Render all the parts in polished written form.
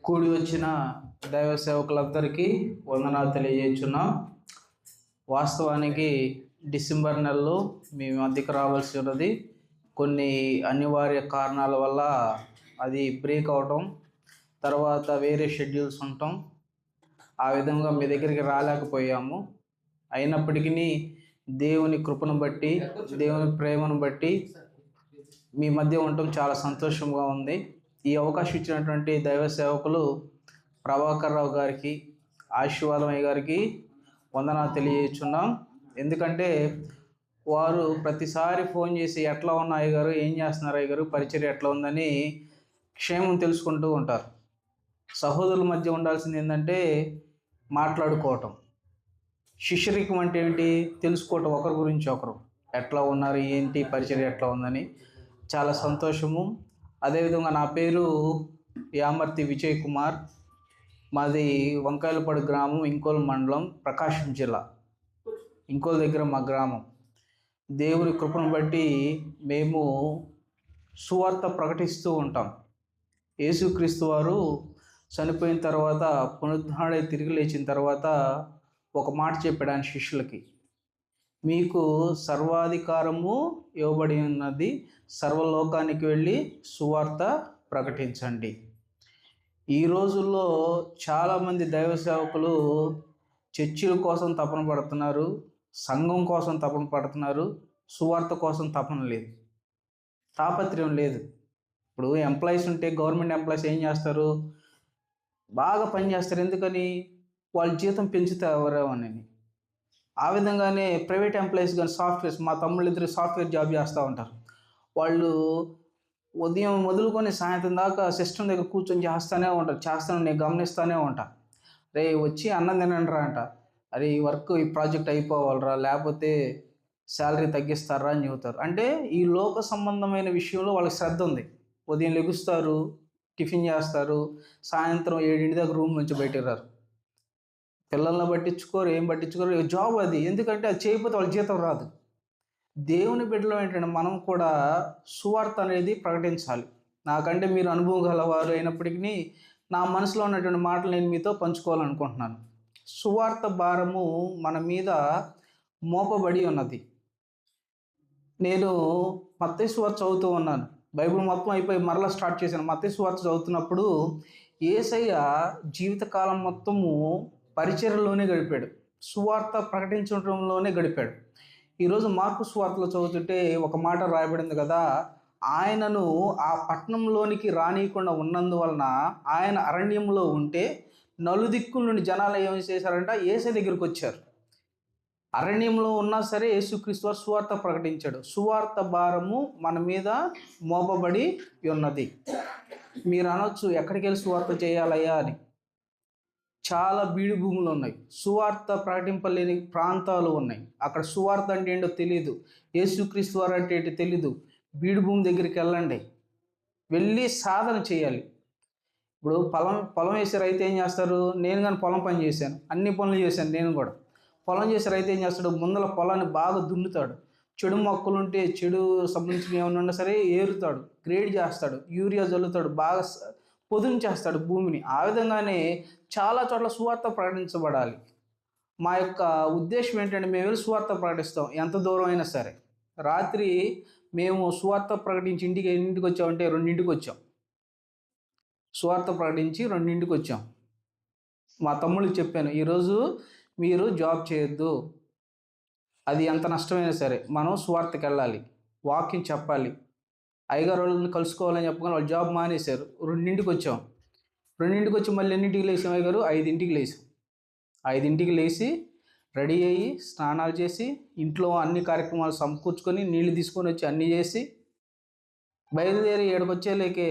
కూడి వచ్చిన దైవ సేవకులందరికీ వందనాలు తెలియజేస్తున్నాం. వాస్తవానికి డిసెంబర్ నెలలో మీ మధ్యకు రావాల్సి ఉన్నది. కొన్ని అనివార్య కారణాల వల్ల అది బ్రేక్ అవటం, తర్వాత వేరే షెడ్యూల్స్ ఉండటం, ఆ విధంగా మీ దగ్గరికి రాలేకపోయాము. అయినప్పటికీ దేవుని కృపను బట్టి, దేవుని ప్రేమను బట్టి మీ మధ్య ఉండటం చాలా సంతోషంగా ఉంది. ఈ అవకాశం ఇచ్చినటువంటి దైవ సేవకులు ప్రభాకర్ రావు గారికి, ఆశీర్వాదమయ్య గారికి వందనాలు తెలియజేస్తున్నాం. ఎందుకంటే వారు ప్రతిసారి ఫోన్ చేసి ఎట్లా ఉన్నా అయ్య గారు, ఏం చేస్తున్నారు అయ్య గారు, పరిచర్య ఎట్లా ఉందని క్షేమం తెలుసుకుంటూ ఉంటారు. సహోదరుల మధ్య ఉండాల్సింది ఏంటంటే మాట్లాడుకోవటం. శిష్యరికం అంటే ఏంటి? తెలుసుకోవటం, ఒకరి గురించి ఒకరు ఎట్లా ఉన్నారు, ఏంటి పరిచర్య ఎట్లా ఉందని. చాలా సంతోషము. అదేవిధంగా నా పేరు యామర్తి విజయ్ కుమార్. మాది వంకాయలపాడు గ్రామం, ఇంకోల్ మండలం, ప్రకాశం జిల్లా. ఇంకోల్ దగ్గర మా గ్రామం. దేవుని కృపను బట్టి మేము సువార్త ప్రకటిస్తూ ఉంటాం. యేసుక్రీస్తు వారు చనిపోయిన తర్వాత, పునరుద్ధరణై తిరిగి లేచిన తర్వాత ఒక మాట చెప్పాడు ఆయన శిష్యులకి, మీకు సర్వాధికారము ఇవ్వబడి ఉన్నది, సర్వలోకానికి వెళ్ళి సువార్త ప్రకటించండి. ఈ రోజుల్లో చాలామంది దైవ సేవకులు చర్చిల కోసం తపన పడుతున్నారు, సంఘం కోసం తపన పడుతున్నారు, సువార్త కోసం తపన లేదు, తాపత్రయం లేదు. ఇప్పుడు ఎంప్లాయీస్ ఉంటే, గవర్నమెంట్ ఎంప్లాయీస్ ఏం చేస్తారు? బాగా పనిచేస్తారు. ఎందుకని? వాళ్ళ జీతం పెంచుతారేమోనని. ఆ విధంగానే ప్రైవేట్ ఎంప్లాయీస్ కానీ, సాఫ్ట్వేర్స్, మా తమ్ముళ్ళు ఇద్దరు సాఫ్ట్వేర్ జాబ్ చేస్తూ ఉంటారు. వాళ్ళు ఉదయం మొదలుకొని సాయంత్రం దాకా సిస్టమ్ దగ్గర కూర్చొని చేస్తాను నేను గమనిస్తూనే ఉంటా. రే వచ్చి అన్నం తినండిరా అంట. అరే ఈ వర్క్, ఈ ప్రాజెక్ట్ అయిపోవాలరా, లేకపోతే శాలరీ తగ్గిస్తారా అని చెబుతారు. అంటే ఈ లోక సంబంధమైన విషయంలో వాళ్ళకి శ్రద్ధ ఉంది. ఉదయం లెగుస్తారు, టిఫిన్ చేస్తారు, సాయంత్రం 7 దాకా రూమ్ నుంచి బయటకు రారు. పిల్లల్ని పట్టించుకోరు, ఏం పట్టించుకోరు. జాబ్ అది. ఎందుకంటే అది చేయకపోతే వాళ్ళ జీతం రాదు. దేవుని బిడ్డలు ఏంటంటే మనం కూడా సువార్త అనేది ప్రకటించాలి. నాకంటే మీరు అనుభవం గలవారు అయినప్పటికీ నా మనసులో ఉన్నటువంటి మాటలు నేను మీతో పంచుకోవాలనుకుంటున్నాను. సువార్త భారము మన మీద మోపబడి ఉన్నది. నేను మత్తయి సువార్త చదువుతూ ఉన్నాను. బైబిల్ మొత్తం అయిపోయి మరలా స్టార్ట్ చేశాను. మత్తయి సువార్త చదువుతున్నప్పుడు యేసయ్య జీవితకాలం మొత్తము పరిచర్యలోనే గడిపాడు, సువార్త ప్రకటించడంలోనే గడిపాడు. ఈరోజు మార్కు సువార్తలో చదువుతుంటే ఒక మాట రాయబడింది కదా, ఆయనను ఆ పట్టణంలోనికి రానియకుండా ఉన్నందువలన ఆయన అరణ్యంలో ఉంటే నలుదిక్కుల నుండి జనాలు ఏం చేశారంట? యేసయ్య దగ్గరికి వచ్చారు. అరణ్యంలో ఉన్నా సరే యేసుక్రీస్తు వారు సువార్త ప్రకటించాడు. సువార్త భారము మన మీద మోపబడి ఉన్నది. మీరు అనొచ్చు, ఎక్కడికి వెళ్ళి సువార్త చేయాలయ్యా అని. చాలా బీడు భూములు ఉన్నాయి, సువార్త ప్రకటింపలేని ప్రాంతాలు ఉన్నాయి. అక్కడ సువార్త అంటే ఏంటో తెలియదు, యేసుక్రీస్తు వారు అంటే ఏంటో తెలీదు. బీడు భూమి దగ్గరికి వెళ్ళండి, వెళ్ళి సాధన చేయాలి. ఇప్పుడు పొలం వేసే రైతు ఏం చేస్తారు? నేను కానీ పొలం పని చేశాను, అన్ని పనులు చేశాను. నేను కూడా పొలం చేసే రైతు ఏం చేస్తాడు? ముందల పొలాన్ని బాగా దున్నుతాడు, చెడు మొక్కలు ఉంటే, చెడు సంబంధించిన ఏమైనా ఉన్నా సరే ఏరుతాడు, గ్రేడ్ చేస్తాడు, యూరియా జల్లుతాడు, బాగా పొదును చేస్తాడు భూమిని. ఆ విధంగానే చాలా చోట్ల సువార్త ప్రకటించబడాలి. మా యొక్క ఉద్దేశం ఏంటంటే మేము వెళ్ళి సువార్త ప్రకటిస్తాం, ఎంత దూరం అయినా సరే. రాత్రి మేము సువార్త ప్రకటించి ఎన్నింటికి వచ్చామంటే 2ంటికి వచ్చాం. సువార్త ప్రకటించి 2ంటికి వచ్చాం. మా తమ్ముళ్ళకి చెప్పాను, ఈరోజు మీరు జాబ్ చేయొద్దు, అది ఎంత నష్టమైనా సరే మనం సువార్తకి వెళ్ళాలి, వాకింగ్ చెప్పాలి. అయ్యగారు వాళ్ళని కలుసుకోవాలని చెప్పగానే వాళ్ళు జాబ్ మానేశారు. 2ంటికి వచ్చాం. 2ంటికి వచ్చి మళ్ళీ ఎన్నింటికి లేసాం అయ్యగారు? 5ంటికి లేసాం. 5ంటికి లేచి రెడీ అయ్యి స్నానాలు చేసి ఇంట్లో అన్ని కార్యక్రమాలు సమకూర్చుకొని నీళ్లు తీసుకొని వచ్చి అన్నీ చేసి బయలుదేరి 7కి వచ్చేలేకే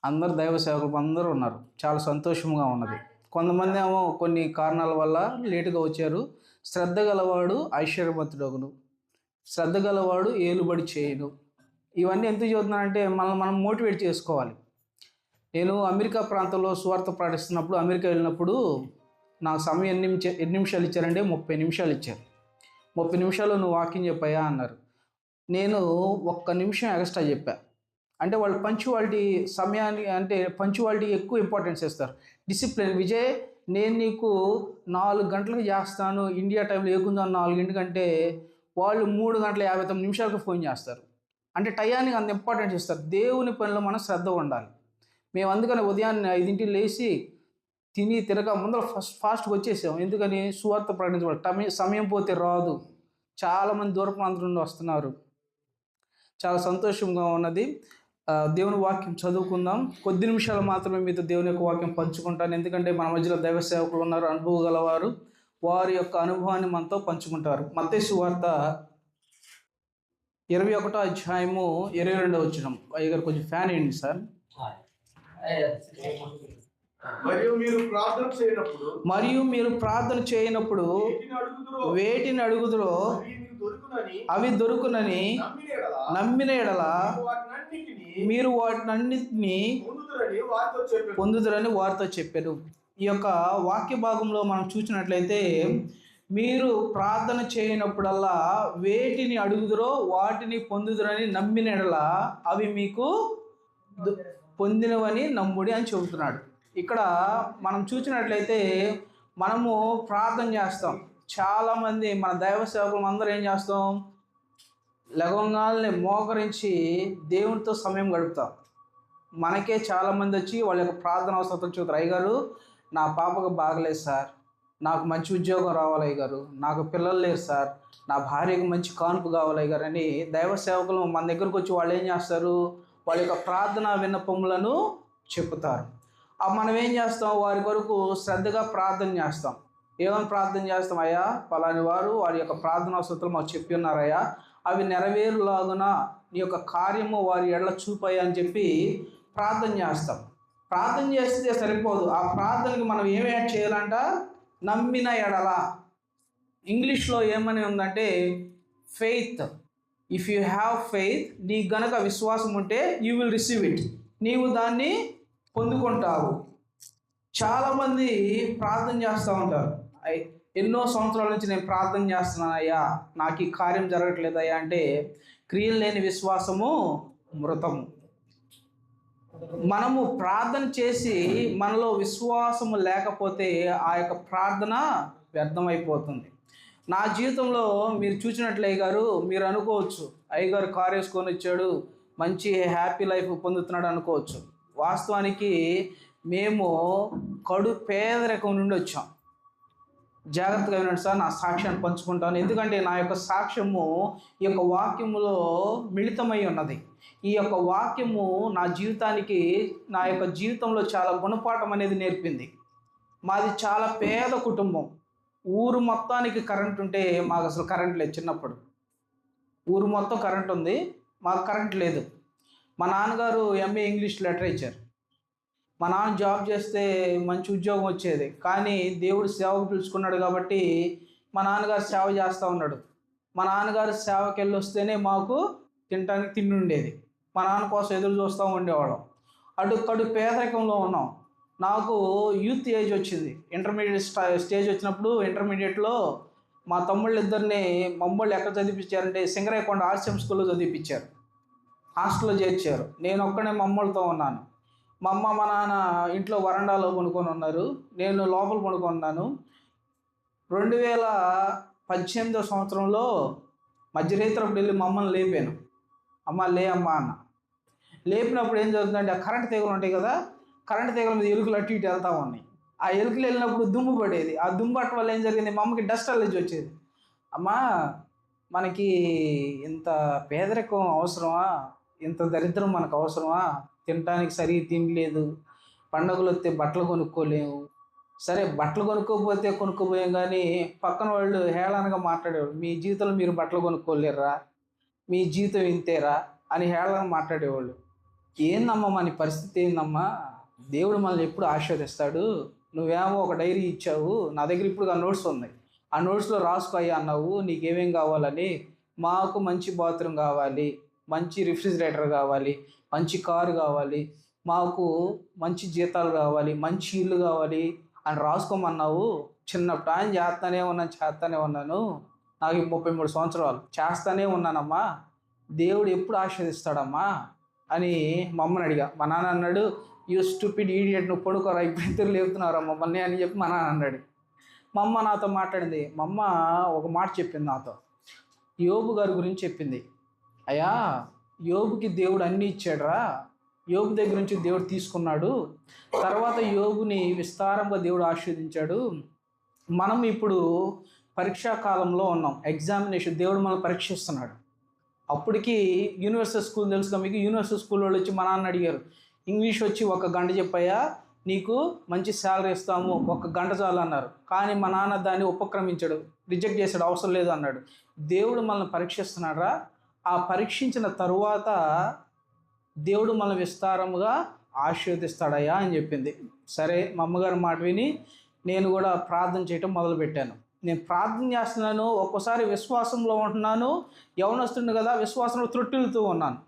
అందరు దైవ సేవకులు అందరూ ఉన్నారు. చాలా సంతోషంగా ఉన్నది. కొంతమంది ఏమో కొన్ని కారణాల వల్ల లేటుగా వచ్చారు. శ్రద్ధ గలవాడు ఐశ్వర్యవంతుడగును, శ్రద్ధ గలవాడు ఏలుబడి చేయను. ఇవన్నీ ఎందుకు చదువుతున్నానంటే మనం మోటివేట్ చేసుకోవాలి. నేను అమెరికా ప్రాంతంలో సువార్త ప్రకటిస్తున్నప్పుడు, అమెరికా వెళ్ళినప్పుడు నాకు సమయం ఎన్ని నిమిషాలు ఇచ్చారంటే 30 నిమిషాలు ఇచ్చారు. 30 నిమిషాలు నువ్వు వాకింగ్ చెప్పాయా అన్నారు. నేను 1 నిమిషం ఎక్స్ట్రా చెప్పా. అంటే వాళ్ళు పంచువాలిటీ, సమయాన్ని అంటే పంచువాలిటీ ఎక్కువ ఇంపార్టెన్స్ ఇస్తారు. డిసిప్లిన్, విజయ్ నేను నీకు 4 గంటలకు చేస్తాను ఇండియా టైంలో ఏకుందాం 4 వాళ్ళు 3 గంటల 59 నిమిషాలకు ఫోన్ చేస్తారు. అంటే టయానికి అంత ఇంపార్టెన్స్ ఇస్తారు. దేవుని పనిలో మనం శ్రద్ధ ఉండాలి. మేము అందుకని ఉదయాన్నే 5ంటికి లేచి తిని తిరగ ముందర ఫాస్ట్గా వచ్చేసాం. ఎందుకని? సువార్త ప్రకటించబడి సమయం పోతే రాదు. చాలామంది దూర ప్రాంతం నుండి వస్తున్నారు. చాలా సంతోషంగా ఉన్నది. దేవుని వాక్యం చదువుకుందాం. కొద్ది నిమిషాలు మాత్రమే మీతో దేవుని యొక్క వాక్యం పంచుకుంటాను. ఎందుకంటే మన మధ్యలో దైవ సేవకులు ఉన్నారు, అనుభవం గలవారు. వారి యొక్క అనుభవాన్ని మనతో పంచుకుంటారు. మత్తయి సువార్త 21వ అధ్యాయము 22వ వచనం. అయ్యగారు కొంచెం ఫ్యాన్ వేయండి సార్. మరియు మీరు ప్రార్థన చేయనప్పుడు వేటిని అడుగుదురో అవి దొరుకునని నమ్మిన ఎడల మీరు వాటినన్నిటినీ పొందుదురని వారితో చెప్పారు. ఈ యొక్క వాక్య భాగంలో మనం చూసినట్లయితే, మీరు ప్రార్థన చేయనప్పుడల్లా వేటిని అడుగుదురో వాటిని పొందుదురని నమ్మిన ఎడల అవి మీకు పొందినవని నమ్ముడి అని చెబుతున్నాడు. ఇక్కడ మనం చూసినట్లయితే మనము ప్రార్థన చేస్తాం. చాలామంది మన దైవ సేవకులు అందరూ ఏం చేస్తాం? లగవంగాల్ని మోకరించి దేవునితో సమయం గడుపుతాం. మనకే చాలామంది వచ్చి వాళ్ళ యొక్క ప్రార్థన అవసరం చూస్తారు. అయ్యగారు నా పాపకు బాగలేదు సార్, నాకు మంచి ఉద్యోగం రావాలి అయ్యగారు, నాకు పిల్లలు లేరు సార్, నా భార్యకు మంచి కానుపు కావాలి అయ్యగారు అని దైవ సేవకులు మన దగ్గరకు వచ్చి వాళ్ళు ఏం చేస్తారు? వాళ్ళ యొక్క ప్రార్థన విన్నపములను చెప్తారు. మనం ఏం చేస్తాం? వారి కొరకు శ్రద్ధగా ప్రార్థన చేస్తాం. ఏమని ప్రార్థన చేస్తాం? అయ్యా పలాని వారు వారి యొక్క ప్రార్థన అవసరాలు మాకు చెప్పి ఉన్నారయ్యా, అవి నెరవేరులాగున నీ యొక్క కార్యము వారి ఎడల చూపాయి అని చెప్పి ప్రార్థన చేస్తాం. ప్రార్థన చేస్తే సరిపోదు. ఆ ప్రార్థనకి మనం ఏమి యాడ్ చేయాలంట? నమ్మిన ఎడల. ఇంగ్లీష్లో ఏమని ఉందంటే faith. If you have faith, నీకు గనక విశ్వాసం ఉంటే యూ విల్ రిసీవ్ ఇట్, నీవు దాన్ని పొందుకుంటావు. చాలామంది ప్రార్థన చేస్తూ ఉంటారు. ఎన్నో సంవత్సరాల నుంచి నేను ప్రార్థన చేస్తున్నానయ్యా, నాకు ఈ కార్యం జరగట్లేదయ్యా అంటే క్రియలు లేని విశ్వాసము మృతము. మనము ప్రార్థన చేసి మనలో విశ్వాసము లేకపోతే ఆ యొక్క ప్రార్థన వ్యర్థమైపోతుంది. నా జీవితంలో మీరు చూసినట్లు అయ్యగారు, మీరు అనుకోవచ్చు అయ్యగారు కారు వేసుకొని వచ్చాడు, మంచి హ్యాపీ లైఫ్ పొందుతున్నాడు అనుకోవచ్చు. వాస్తవానికి మేము కడు పేదరికం నుండి వచ్చాం. జాగ్రత్తగా వినండి సార్, నా సాక్ష్యాన్ని పంచుకుంటాను. ఎందుకంటే నా యొక్క సాక్ష్యము ఈ యొక్క వాక్యములో మిళితమై ఉన్నది. ఈ యొక్క వాక్యము నా జీవితానికి, నా యొక్క జీవితంలో చాలా గుణపాఠం అనేది నేర్పింది. మాది చాలా పేద కుటుంబం. ఊరు మొత్తానికి కరెంట్ ఉంటే మాకు అసలు కరెంట్ లేదు. చిన్నప్పుడు ఊరు మొత్తం కరెంట్ ఉంది, మాకు కరెంట్ లేదు. మా నాన్నగారు ఎంఏ ఇంగ్లీష్ లిటరేచర్. మా నాన్న జాబ్ చేస్తే మంచి ఉద్యోగం వచ్చేది. కానీ దేవుడు సేవకు పిలుచుకున్నాడు కాబట్టి మా నాన్నగారు సేవ చేస్తూ ఉన్నాడు. మా నాన్నగారు సేవకి వెళ్ళి వస్తేనే మాకు తినడానికి తిండి ఉండేది. మా నాన్న కోసం ఎదురు చూస్తూ ఉండేవాళ్ళం. కడు పేదరికంలో ఉన్నాం. నాకు యూత్ ఏజ్ వచ్చింది. ఇంటర్మీడియట్ స్టేజ్ వచ్చినప్పుడు ఇంటర్మీడియట్లో మా తమ్ముళ్ళు ఇద్దరిని మమ్మల్ని ఎక్కడ చదివించారంటే సింగరాయకొండ ఆర్సిఎం స్కూల్లో చదివించారు. హాస్టల్లో చేర్చారు. నేను ఒక్కనే మమ్మల్తో ఉన్నాను. మా అమ్మ మా నాన్న ఇంట్లో వరండాలో కొనుక్కొని ఉన్నారు, నేను లోపల కొనుక్కొని ఉన్నాను. 2018వ సంవత్సరంలో మధ్యరేత్రప్పుడు వెళ్ళి మా అమ్మని లేపాను. అమ్మ లే అమ్మ అన్న. లేపినప్పుడు ఏం జరుగుతుందంటే ఆ కరెంట్ తీగలు ఉంటాయి కదా, కరెంట్ తీగల మీద ఎలుకలు అటు ఇటు వెళ్తూ ఉన్నాయి. ఆ ఎలుకలు వెళ్ళినప్పుడు దుమ్ము పడేది. ఆ దుమ్ము పట్టడం వల్ల ఏం జరిగింది? మా అమ్మకి డస్ట్ అలర్జీ వచ్చేది. అమ్మ మనకి ఇంత పేదరికం అవసరమా? ఇంత దరిద్రం మనకు అవసరమా? తినడానికి సరిగ్గా తినలేదు, పండుగలు వస్తే బట్టలు కొనుక్కోలేము. సరే బట్టలు కొనుక్కోకపోతే కొనుక్కోపోయాం, కానీ పక్కన వాళ్ళు హేళనగా మాట్లాడేవాళ్ళు. మీ జీవితంలో మీరు బట్టలు కొనుక్కోలేరా, మీ జీవితం ఇంతేరా అని హేళనగా మాట్లాడేవాళ్ళు. ఏందమ్మా మన పరిస్థితి ఏందమ్మా? దేవుడు మనల్ని ఎప్పుడు ఆశీర్వదిస్తాడు. నువ్వేమో ఒక డైరీ ఇచ్చావు, నా దగ్గర ఇప్పుడు ఆ నోట్స్ ఉన్నాయి, ఆ నోట్స్లో రాసుకో అయ్యా అన్నావు నీకేమేం కావాలని. మాకు మంచి బాత్రూమ్ కావాలి, మంచి రిఫ్రిజిరేటర్ కావాలి, మంచి కారు కావాలి, మాకు మంచి జీతాలు కావాలి, మంచి ఇల్లు కావాలి అని రాసుకోమన్నావు. చిన్నప్పుడు ఆయన చేస్తానే ఉన్నాను. నాకు 33 సంవత్సరాలు చేస్తానే ఉన్నానమ్మా. దేవుడు ఎప్పుడు ఆశీర్వదిస్తాడమ్మా? అని మా అమ్మని అడిగా. మా నాన్న అన్నాడు, యూ స్టూపిడ్ ఈడియట్, నువ్వు పడుకోరా, ఇప్పుడు ఇద్దరు లేపుతున్నారా మమ్మల్ని అని చెప్పి మా నాన్న అన్నాడు. మా అమ్మ నాతో మాట్లాడింది. మా అమ్మ ఒక మాట చెప్పింది నాతో, యోబు గారి గురించి చెప్పింది. అయ్యా, యోబుకి దేవుడు అన్నీ ఇచ్చాడురా, యోబు దగ్గర నుంచి దేవుడు తీసుకున్నాడు, తర్వాత యోబుని విస్తారంగా దేవుడు ఆశీర్వదించాడు. మనం ఇప్పుడు పరీక్షా కాలంలో ఉన్నాం, ఎగ్జామినేషన్, దేవుడు మనల్ని పరీక్షిస్తున్నాడు. అప్పటికి యూనివర్సల్ స్కూల్ తెలుసుగా మీకు, యూనివర్సల్ స్కూల్ వాళ్ళు వచ్చి మా నాన్న అడిగారు, ఇంగ్లీష్ వచ్చి 1 గంట చెప్పాయా, నీకు మంచి శాలరీ ఇస్తాము, 1 గంట చాలు అన్నారు. కానీ మా నాన్న దాన్ని ఉపక్రమించాడు, రిజెక్ట్ చేశాడు, అవసరం లేదు అన్నాడు. దేవుడు మనల్ని పరీక్షిస్తున్నాడా, ఆ పరీక్షించిన తరువాత దేవుడు మనల్ని విస్తారముగా ఆశీర్వదిస్తాడయ్యా అని చెప్పింది. సరే, మా అమ్మగారి మాట విని నేను కూడా ప్రార్థన చేయటం మొదలుపెట్టాను. నేను ప్రార్థన చేస్తున్నాను, ఒక్కోసారి విశ్వాసంలో ఉంటున్నాను, యవనస్తుడిని కదా, విశ్వాసంలో త్రొట్టిల్లుతూ ఉన్నాను.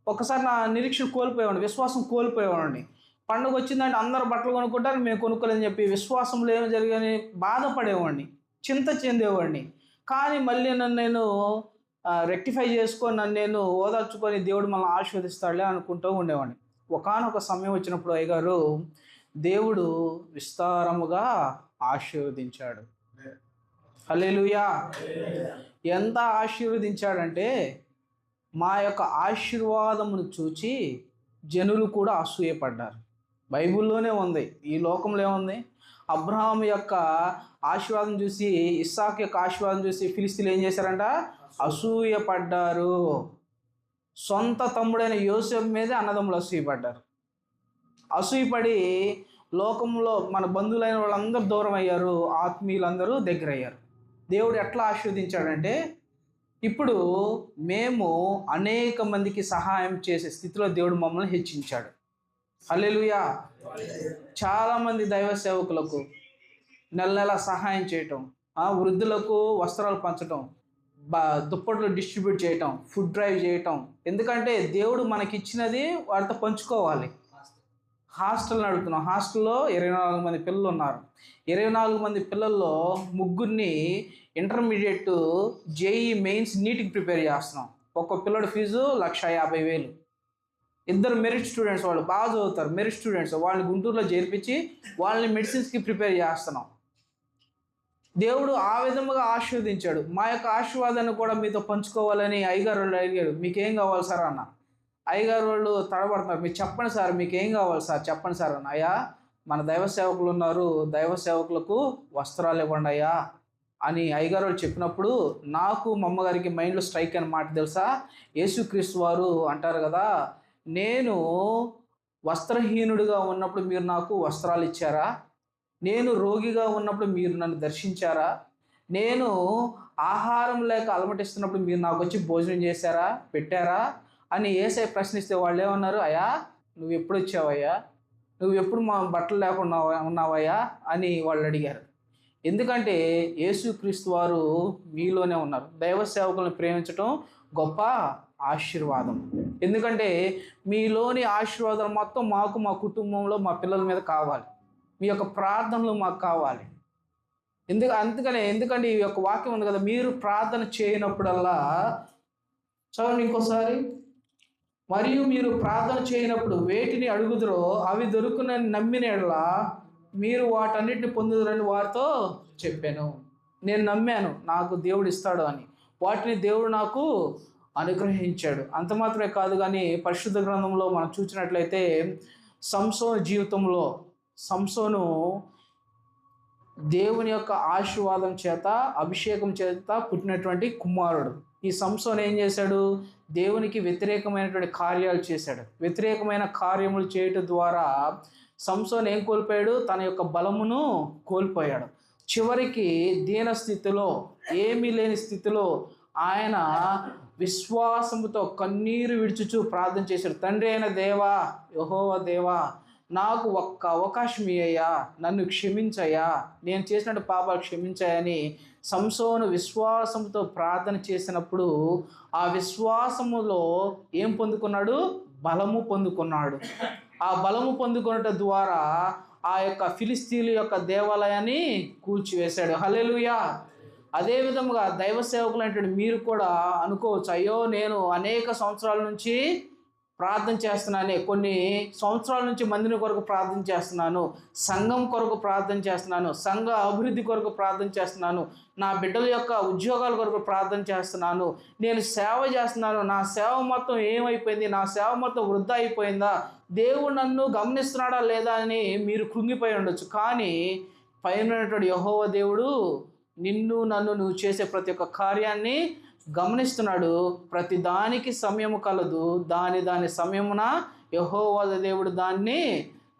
ఒక్కసారి నా నిరీక్షణ కోల్పోయేవాడిని, విశ్వాసం కోల్పోయేవాడిని. పండుగ వచ్చిందంటే అందరు బట్టలు కొనుక్కుంటారు, మేము కొనుక్కోలేదని చెప్పి విశ్వాసంలో ఏమి జరిగాయని బాధపడేవాడిని, చింత చెందేవాడిని. కానీ మళ్ళీ నన్ను నేను రెక్టిఫై చేసుకొని, నన్ను నేను ఓదార్చుకొని దేవుడు మనల్ని ఆశీర్వదిస్తాడులే అనుకుంటూ ఉండేవాడిని. ఒకానొక సమయం వచ్చినప్పుడు అయ్యగారు దేవుడు విస్తారముగా ఆశీర్వదించాడు. హల్లెలూయా. ఎంత ఆశీర్వదించాడంటే మా యొక్క ఆశీర్వాదమును చూచి జనులు కూడా అసూయపడ్డారు. బైబిల్లోనే ఉంది, ఈ లోకంలో ఏముంది, అబ్రహాం యొక్క ఆశీర్వాదం చూసి, ఇస్సాకు యొక్క ఆశీర్వాదం చూసి ఫిలిస్తీన్లు ఏం చేశారంట, అసూయపడ్డారు. సొంత తమ్ముడైన యోసేపు మీదే అన్నదమ్ములు అసూయపడ్డారు. అసూయపడి లోకంలో మన బంధువులైన వాళ్ళందరూ దూరం అయ్యారు, ఆత్మీయులందరూ దగ్గర అయ్యారు. దేవుడు ఎట్లా ఆశీర్వదించాడంటే, ఇప్పుడు మేము అనేక మందికి సహాయం చేసే స్థితిలో దేవుడు మమ్మల్ని హెచ్చించాడు. హల్లెలూయా. చాలామంది దైవ సేవకులకు నెల నెల సహాయం చేయటం, వృద్ధులకు వస్త్రాలు పంచటం, దుప్పట్లు డిస్ట్రిబ్యూట్ చేయటం, ఫుడ్ డ్రైవ్ చేయటం. ఎందుకంటే దేవుడు మనకిచ్చినది వాటితో పంచుకోవాలి. హాస్టల్ నడుపుతున్నాం, హాస్టల్లో 24 మంది పిల్లలు ఉన్నారు. 24 మంది పిల్లల్లో 3 ఇంటర్మీడియట్, జేఈ మెయిన్స్, నీట్కి ప్రిపేర్ చేస్తున్నాం. ఒక్కో పిల్లడి ఫీజు 1,50,000. 2 మెరిట్ స్టూడెంట్స్, వాళ్ళు బాగా చదువుతారు, మెరిట్ స్టూడెంట్స్, వాళ్ళని గుంటూరులో చేర్పించి వాళ్ళని మెడిసిన్స్కి ప్రిపేర్ చేస్తున్నాం. దేవుడు ఆ విధముగా ఆశీర్వదించాడు. మా యొక్క ఆశీర్వాదాన్ని కూడా మీతో పంచుకోవాలని అయ్యగారు వాళ్ళు అడిగారు, మీకేం కావాలి సార్ అన్న. అయ్యగారు వాళ్ళు తడబడుతున్నారు, మీరు చెప్పండి సార్, మీకేం కావాలి సార్ చెప్పండి సార్ అన్న. అయ్యా, మన దైవ సేవకులు ఉన్నారు, దైవ సేవకులకు వస్త్రాలు ఇవ్వండి అయ్యా అని అయ్యగారు వాళ్ళు చెప్పినప్పుడు నాకు మా అమ్మగారికి మైండ్లో స్ట్రైక్ అయిన మాట తెలుసా, యేసుక్రీస్తు వారు అంటారు కదా, నేను వస్త్రహీనుడిగా ఉన్నప్పుడు మీరు నాకు వస్త్రాలు ఇచ్చారా, నేను రోగిగా ఉన్నప్పుడు మీరు నన్ను దర్శించారా, నేను ఆహారం లేక అలమటిస్తున్నప్పుడు మీరు నాకు వచ్చి భోజనం చేశారా, పెట్టారా అని యేసయ్య ప్రశ్నిస్తే వాళ్ళు ఏమన్నారు, అయ్యా నువ్వు ఎప్పుడు వచ్చావయ్యా, నువ్వు ఎప్పుడు మా బట్టలు లేకుండా ఉన్నావయ్యా అని వాళ్ళు అడిగారు. ఎందుకంటే యేసుక్రీస్తు వారు మీలోనే ఉన్నారు. దైవ సేవకులను ప్రేమించటం గొప్ప ఆశీర్వాదం. ఎందుకంటే మీలోని ఆశీర్వాదం మొత్తం మాకు, మా కుటుంబంలో, మా పిల్లల మీద కావాలి. మీ యొక్క ప్రార్థనలు మాకు కావాలి. ఎందుకంటే ఈ యొక్క వాక్యం ఉంది కదా, మీరు ప్రార్థన చేయనప్పుడల్లా, చదవండి ఇంకోసారి, మరియు మీరు ప్రార్థన చేయనప్పుడు వేటిని అడుగుదురో అవి దొరుకునని నమ్మిన యెడల మీరు వాటన్నిటిని పొందుదురని వారితో చెప్పాను. నేను నమ్మాను నాకు దేవుడు ఇస్తాడు అని, వాటిని దేవుడు నాకు అనుగ్రహించాడు. అంత మాత్రమే కాదు, కానీ పరిశుద్ధ గ్రంథంలో మనం చూసినట్లయితే సంసోను జీవితంలో, సంసోను దేవుని యొక్క ఆశీర్వాదం చేత, అభిషేకం చేత పుట్టినటువంటి కుమారుడు. ఈ సంసోను ఏం చేశాడు, దేవునికి వ్యతిరేకమైనటువంటి కార్యాలు చేశాడు. వ్యతిరేకమైన కార్యములు చేయటం ద్వారా సంసోను ఏం కోల్పోయాడు, తన యొక్క బలమును కోల్పోయాడు. చివరికి దీనస్థితిలో, ఏమీ లేని స్థితిలో ఆయన విశ్వాసముతో కన్నీరు విడుచుచు ప్రార్థన చేశాడు. తండ్రి అయిన దేవా, యెహోవా దేవా, నాకు ఒక్క అవకాశం ఇయ్యయ్యా, నన్ను క్షమించయ్యా, నేను చేసినట్టు పాపాలు క్షమించాయని సంసోను విశ్వాసంతో ప్రార్థన చేసినప్పుడు ఆ విశ్వాసములో ఏం పొందుకున్నాడు, బలము పొందుకున్నాడు. ఆ బలము పొందుకున్నట ద్వారా ఆ యొక్క ఫిలిస్తీన్ల యొక్క దేవాలయాన్ని కూల్చివేశాడు. హల్లెలూయా. అదే విధముగా దైవ సేవకులు అంటే మీరు కూడా అనుకోవచ్చు, అయ్యో నేను అనేక సంవత్సరాల నుంచి ప్రార్థన చేస్తున్నాను, కొన్ని సంవత్సరాల నుంచి మందిని కొరకు ప్రార్థన చేస్తున్నాను, సంఘం కొరకు ప్రార్థన చేస్తున్నాను, సంఘ అభివృద్ధి కొరకు ప్రార్థన చేస్తున్నాను, నా బిడ్డల యొక్క ఉద్యోగాల కొరకు ప్రార్థన చేస్తున్నాను, నేను సేవ చేస్తున్నాను, నా సేవ మొత్తం ఏమైపోయింది, నా సేవ మొత్తం వృధా అయిపోయిందా, దేవుడు నన్ను గమనిస్తున్నాడా లేదా అని మీరు కృంగిపోయి ఉండొచ్చు. కానీ పైన ఉన్నటువంటి యెహోవా దేవుడు నిన్ను నన్ను నువ్వు చేసే ప్రతి ఒక్క కార్యాన్ని గమనిస్తున్నాడు. ప్రతి దానికి సమయము కలదు, దాని సమయమున యెహోవా దేవుడు దాన్ని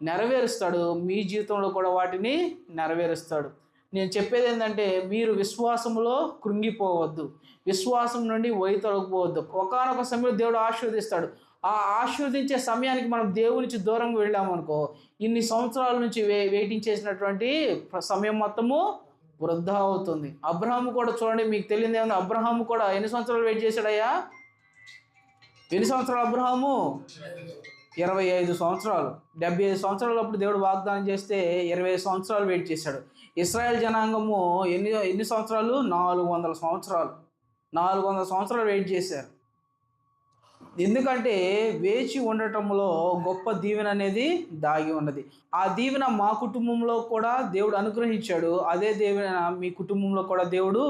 నెరవేరుస్తాడు. మీ జీవితంలో కూడా వాటిని నెరవేరుస్తాడు. నేను చెప్పేది ఏంటంటే, మీరు విశ్వాసంలో కృంగిపోవద్దు, విశ్వాసం నుండి వైతొలగిపోవద్దు. ఒకానొక సమయంలో దేవుడు ఆశీర్వదిస్తాడు. ఆ ఆశీర్వదించే సమయానికి మనం దేవుని నుంచి దూరంగా వెళ్ళామనుకో, ఇన్ని సంవత్సరాల నుంచి వెయిటింగ్ చేసినటువంటి సమయం మొత్తము వృధా అవుతుంది. అబ్రహాము కూడా చూడండి, మీకు తెలియదు ఏమన్నా, అబ్రహాము కూడా ఎన్ని సంవత్సరాలు వెయిట్ చేశాడయ్యా? ఎన్ని సంవత్సరాలు అబ్రహాము? 25 సంవత్సరాలు. 75 సంవత్సరాలప్పుడు దేవుడు వాగ్దానం చేస్తే 25 సంవత్సరాలు వెయిట్ చేశాడు. ఇశ్రాయేల్ జనాంగము ఎన్ని సంవత్సరాలు? 400 సంవత్సరాలు. 400 సంవత్సరాలు వెయిట్ చేశారు. ఎందుకంటే వేచి ఉండటంలో గొప్ప దీవెన అనేది దాగి ఉన్నది. ఆ దీవెన మా కుటుంబంలో కూడా దేవుడు అనుగ్రహించాడు. అదే దీవెన మీ కుటుంబంలో కూడా దేవుడు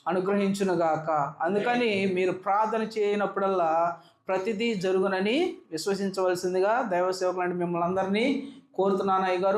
అనుగ్రహించునుగాక. అందుకని మీరు ప్రార్థన చేయనప్పుడల్లా ప్రతిదీ జరుగునని విశ్వసించవలసిందిగా దైవ సేవకులంటే మిమ్మల్ని అందరినీ కోరుతున్నాను అయ్యగారు.